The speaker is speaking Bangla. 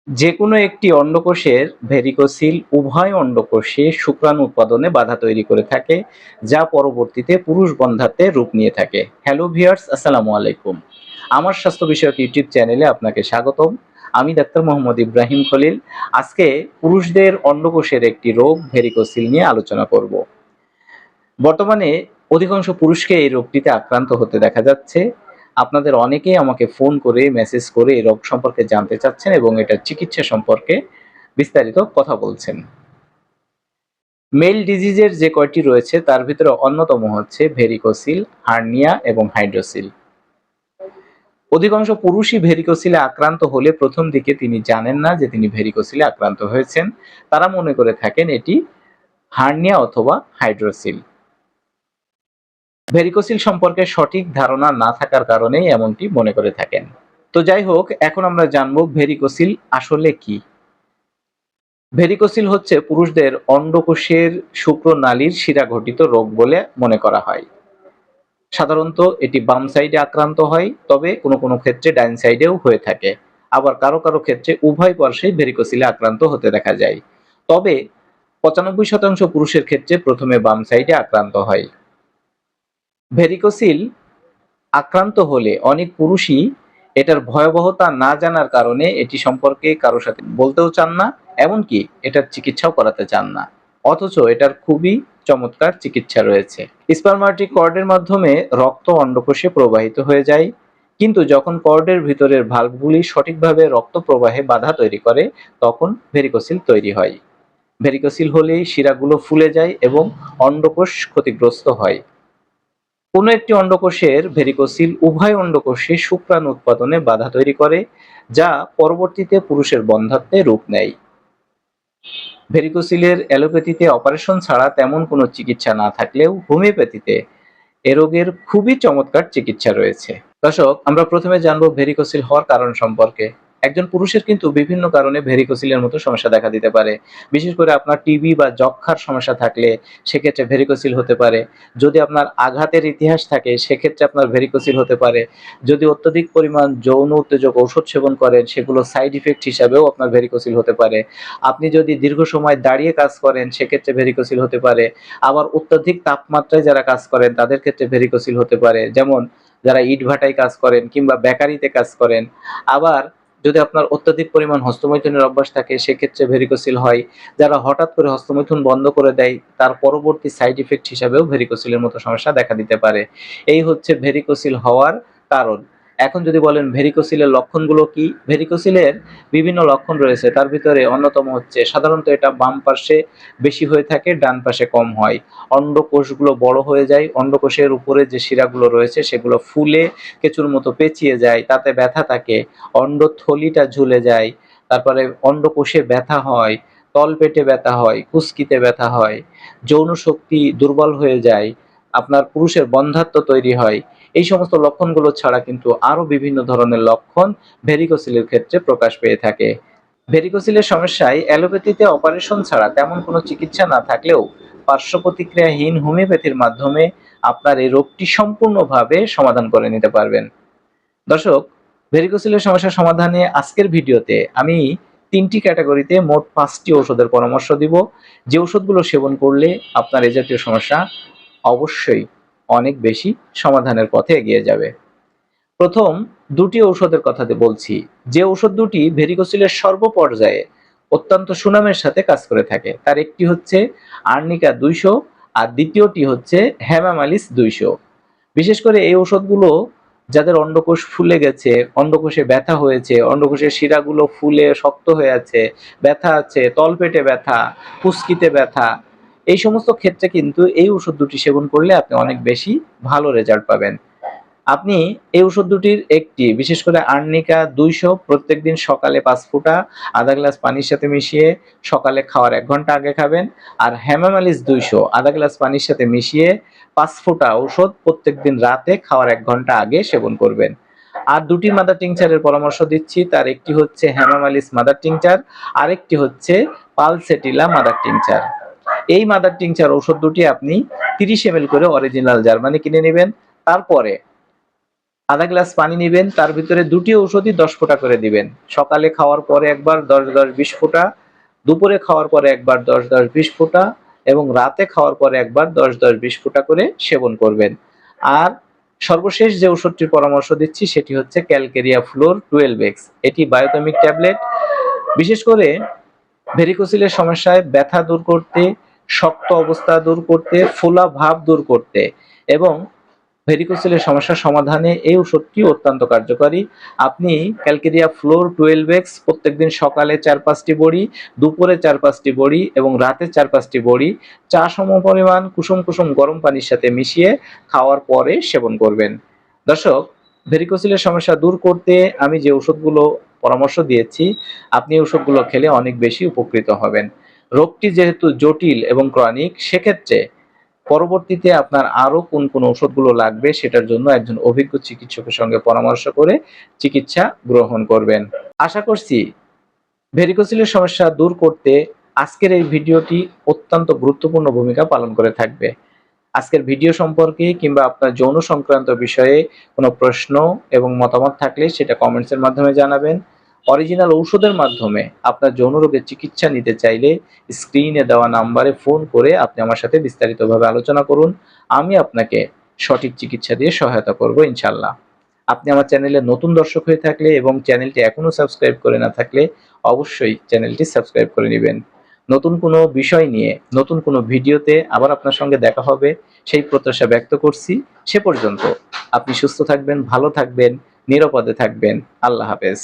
যেকোনো একটি অন্ডকোষের ভেরিকোসিল উভয় অন্ডকোষে শুক্রাণু উৎপাদনে বাধা তৈরি করে থাকে, যা পরবর্তীতে পুরুষ বন্ধ্যাত্বে রূপ নিয়ে থাকে। হ্যালো ভিউয়ার্স, আসসালামু আলাইকুম। আমার স্বাস্থ্য বিষয়ক ইউটিউব চ্যানেলে আপনাকে স্বাগতম। আমি ডাক্তার মোহাম্মদ ইব্রাহিম খলিল। আজকে পুরুষদের অন্ডকোষের একটি রোগ ভেরিকোসিল নিয়ে আলোচনা করব। বর্তমানে অধিকাংশ পুরুষকে এই রোগটিতে আক্রান্ত হতে দেখা যাচ্ছে। আপনাদের অনেকেই আমাকে ফোন করে, মেসেজ করে এই রোগ সম্পর্কে জানতে চাচ্ছেন এবং এটার চিকিৎসা সম্পর্কে বিস্তারিত কথা বলছেন। মেল ডিজিজের যে কয়টি রয়েছে তার ভিতরে অন্যতম হচ্ছে ভেরিকোসিল, হার্নিয়া এবং হাইড্রোসিল। অধিকাংশ পুরুষই ভেরিকোসিলে আক্রান্ত হলে প্রথম দিকে তিনি জানেন না যে তিনি ভেরিকোসিলে আক্রান্ত হয়েছেন। তারা মনে করে থাকেন এটি হার্নিয়া অথবা হাইড্রোসিল। ভেরিকোসিল সম্পর্কে সঠিক ধারণা না থাকার কারণেই এমনটি মনে করে থাকেন। তো যাই হোক, এখন আমরা জানবো ভেরিকোসিল আসলে কি। ভেরিকোসিল হচ্ছে পুরুষদের অন্ডকোষের শুক্রনালীর শিরা ঘটিত রোগ বলে মনে করা হয়। সাধারণত এটি বাম সাইডে আক্রান্ত হয়, তবে কোনো কোনো ক্ষেত্রে ডাইন সাইডেও হয়ে থাকে। আবার কারো কারো ক্ষেত্রে উভয় পার্শ্বেই ভেরিকোসিলে আক্রান্ত হতে দেখা যায়। তবে 95% পুরুষের ক্ষেত্রে প্রথমে বাম সাইডে আক্রান্ত হয়। ভেরিকোসিল আক্রান্ত হলে অনেক পুরুষই এটার ভয়াবহতা না জানার কারণে এটি সম্পর্কে কারো সাথে বলতেও চান না, এমনকি এটার চিকিৎসাও করাতে চান না। অথচ এটার খুবই চমৎকার চিকিৎসা রয়েছে। স্পারমাটিক কর্ডের মাধ্যমে রক্ত অন্ডকোষে প্রবাহিত হয়ে যায়, কিন্তু যখন কর্ডের ভিতরের ভালভগুলি সঠিকভাবে রক্ত প্রবাহে বাধা তৈরি করে, তখন ভেরিকোসিল তৈরি হয়। ভেরিকোসিল হলেই শিরাগুলো ফুলে যায় এবং অন্ডকোষ ক্ষতিগ্রস্ত হয়। কোনো একটি অন্ডকোষের ভেরিকোসিল উভয় অন্ডকোষে শুক্রাণু উৎপাদনে বাধা তৈরি করে, যা পরবর্তীতে পুরুষের বন্ধ্যাত্বে রূপ নেয়। ভেরিকোসিলের অ্যালোপ্যাথিতে অপারেশন ছাড়া তেমন কোনো চিকিৎসা না থাকলেও হোমিওপ্যাথিতে এ রোগের খুবই চমৎকার চিকিৎসা রয়েছে। দর্শক, আমরা প্রথমে জানবো ভেরিকোসিল হওয়ার কারণ সম্পর্কে। একজন পুরুষের কিন্তু বিভিন্ন কারণে ভেরিকোসিলের মতো সমস্যা দেখা দিতে পারে। বিশেষ করে আপনার টিবি বা যক্ষ্মার সমস্যা থাকলে সেক্ষেত্রে ভেরিকোসিল হতে পারে। যদি আপনার আঘাতের ইতিহাস থাকে সেক্ষেত্রে আপনার ভেরিকোসিল হতে পারে। যদি অত্যধিক পরিমাণ যৌন উত্তেজক ঔষধ সেবন করেন সেগুলো সাইড ইফেক্ট হিসাবেও আপনার ভেরিকোসিল হতে পারে। আপনি যদি দীর্ঘ সময় দাঁড়িয়ে কাজ করেন সেক্ষেত্রে ভেরিকোসিল হতে পারে। আবার অত্যধিক তাপমাত্রায় যারা কাজ করেন তাদের ক্ষেত্রে ভেরিকোসিল হতে পারে। যেমন যারা ইটভাটায় কাজ করেন কিংবা বেকারিতে কাজ করেন। আবার যদি আপনার অত্যধিক পরিমাণ হস্তমৈথুনের অভ্যাস থাকে সেক্ষেত্রে ভেরিকোসিল হয়। যারা হঠাৎ করে হস্তমৈথুন বন্ধ করে দেয় তার পরবর্তী সাইড ইফেক্ট হিসাবেও ভেরিকোসিলের মতো সমস্যা দেখা দিতে পারে। এই হচ্ছে ভেরিকোসিল হওয়ার কারণ। এখন যদি বলেন ভেরিকোসিলের লক্ষণগুলো কি? ভেরিকোসিলের বিভিন্ন লক্ষণ রয়েছে, তার ভিতরে অন্যতম হচ্ছে সাধারণত এটা বাম পার্শ্বে বেশি হয়ে থাকে, ডান পাশে কম হয়। অন্ডকোষগুলো বড় হয়ে যায়, অন্ডকোষের উপরে যে শিরাগুলো রয়েছে সেগুলো ফুলে কেঁচুর মতো পেঁচিয়ে যায়, তাতে ব্যথা থাকে, অন্ডথলিটা ঝুলে যায়, তারপরে অন্ডকোষে ব্যথা হয়, তলপেটে ব্যথা হয়, কুস্কিতে ব্যথা হয়, যৌন শক্তি দুর্বল হয়ে যায়, আপনার পুরুষের বন্ধ্যাত্ব তৈরি হয়। এই সমস্ত লক্ষণগুলো ছাড়া কিন্তু আরো বিভিন্ন ধরনের লক্ষণ ভেরিকোসিলের ক্ষেত্রে প্রকাশ পেয়ে থাকে। ভেরিকোসিলের সমস্যায় অ্যালোপ্যাথিতে অপারেশন ছাড়া তেমন কোনো চিকিৎসা না থাকলেও পার্শ্ব প্রতিক্রিয়াহীন হোমিওপ্যাথির মাধ্যমে আপনার এই রোগটি সম্পূর্ণভাবে সমাধান করে নিতে পারবেন। দর্শক, ভেরিকোসিলের সমস্যা সমাধানে আজকের ভিডিওতে আমি 3টি ক্যাটাগরিতে মোট 5টি ঔষধের পরামর্শ দিব, যে ওষুধগুলো সেবন করলে আপনার এ জাতীয় সমস্যা অবশ্যই অনেক বেশি সমাধানের পথে এগিয়ে যাবে। প্রথম দুটি ঔষধের কথা বলছি, যে ঔষধ দুটি ভেরিকোসিলের সর্বপর্যায়ে অত্যন্ত সুনামের সাথে কাজ করে থাকে। তার একটি হচ্ছে আর্নিকা 200 আর দ্বিতীয়টি হচ্ছে হেমামালিস 200। বিশেষ করে এই ঔষধগুলো যাদের অন্ডকোষ ফুলে গেছে, অন্ডকোষে ব্যথা হয়েছে, অন্ডকোষের শিরাগুলো ফুলে শক্ত হয়ে আছে, ব্যথা আছে, তলপেটে ব্যথা, ফুসকিতে ব্যথা, এই সমস্ত ক্ষেত্রে কিন্তু এই ওষুধ দুটি সেবন করলে আপনি অনেক বেশি ভালো রেজাল্ট পাবেন। আপনি এই ওষুধ দুটির একটি, বিশেষ করে আর্নিকা 200 প্রত্যেকদিন সকালে 5 ফোঁটা আধা গ্লাস পানির সাথে মিশিয়ে সকালে খাওয়ার 1 ঘন্টা আগে খাবেন। আর হেমামালিস 200 আধা গ্লাস পানির সাথে মিশিয়ে 5 ফোঁটা ঔষধ প্রত্যেকদিন রাতে খাওয়ার 1 ঘন্টা আগে সেবন করবেন। আর দুটি মাদার টিংচারের পরামর্শ দিচ্ছি, তার একটি হচ্ছে হেমামালিস মাদার টিংচার, আরেকটি হচ্ছে পালসেটিলা মাদার টিংচার। এই মাদার টিংচার ঔষধ দুটি আপনি 30 ml করে অরিজিনাল জার্মানি কিনে নেবেন। তারপরে আধা গ্লাস পানি নেবেন, তার ভিতরে 2টি ঔষধই 10 ফোঁটা করে দিবেন। সকালে খাওয়ার পরে একবার 10-10-20 ফোঁটা, দুপুরে খাওয়ার পরে একবার 10-10-20 ফোঁটা এবং রাতে খাওয়ার পরে একবার 10-10-20 ফোঁটা করে সেবন করবেন। আর সর্বশেষ যে ওষুধটির পরামর্শ দিচ্ছি সেটি হচ্ছে ক্যালকেরিয়া ফ্লোর 12x। এটি বায়োকেমিক ট্যাবলেট। বিশেষ করে ভেরিকোসিলের সমস্যায় ব্যথা দূর করতে, শক্ত অবস্থা দূর করতে, ফোলা ভাব দূর করতে এবং ভেরিকোসিলের সমস্যা সমাধানে এই ওষুধটি অত্যন্ত কার্যকরী। আপনি ক্যালকেরিয়া ফ্লোর 12x প্রত্যেকদিন সকালে 4-5টি বড়ি, দুপুরে 4-5টি বড়ি এবং রাতে 4-5টি বড়ি চা সমপরিমাণ কুসুম কুসুম গরম পানির সাথে মিশিয়ে খাওয়ার পরে সেবন করবেন। দর্শক, ভেরিকোসিলের সমস্যা দূর করতে আমি যে ওষুধগুলো পরামর্শ দিয়েছি, আপনি এই ওষুধগুলো খেলে অনেক বেশি উপকৃত হবেন। রোগটি যেহেতু জটিল এবং ক্রনিক, সেক্ষেত্রে পরবর্তীতে আপনার আরো কোন ঔষধগুলো লাগবে সেটার জন্য একজন অভিজ্ঞ চিকিৎসকের সঙ্গে পরামর্শ করে চিকিৎসা গ্রহণ করবেন। আশা করছি ভেরিকোসিলের সমস্যা দূর করতে আজকের এই ভিডিওটি অত্যন্ত গুরুত্বপূর্ণ ভূমিকা পালন করে থাকবে। আজকের ভিডিও সম্পর্কে কিংবা আপনার যৌন সংক্রান্ত বিষয়ে কোনো প্রশ্ন এবং মতামত থাকলে সেটা কমেন্টসের মাধ্যমে জানাবেন। অরিজিনাল ঔষধের মাধ্যমে আপনার যৌন রোগের চিকিৎসা নিতে চাইলে স্ক্রিনে দেওয়া নাম্বারে ফোন করে আপনি আমার সাথে বিস্তারিতভাবে আলোচনা করুন। আমি আপনাকে সঠিক চিকিৎসা দিয়ে সহায়তা করব ইনশাল্লাহ। আপনি আমার চ্যানেলে নতুন দর্শক হয়ে থাকলে এবং চ্যানেলটি এখনো সাবস্ক্রাইব করে না থাকলে অবশ্যই চ্যানেলটি সাবস্ক্রাইব করে নেবেন। নতুন কোনো বিষয় নিয়ে নতুন কোনো ভিডিওতে আবার আপনার সঙ্গে দেখা হবে সেই প্রত্যাশা ব্যক্ত করছি। সে পর্যন্ত আপনি সুস্থ থাকবেন, ভালো থাকবেন, নিরাপদে থাকবেন। আল্লাহ হাফেজ।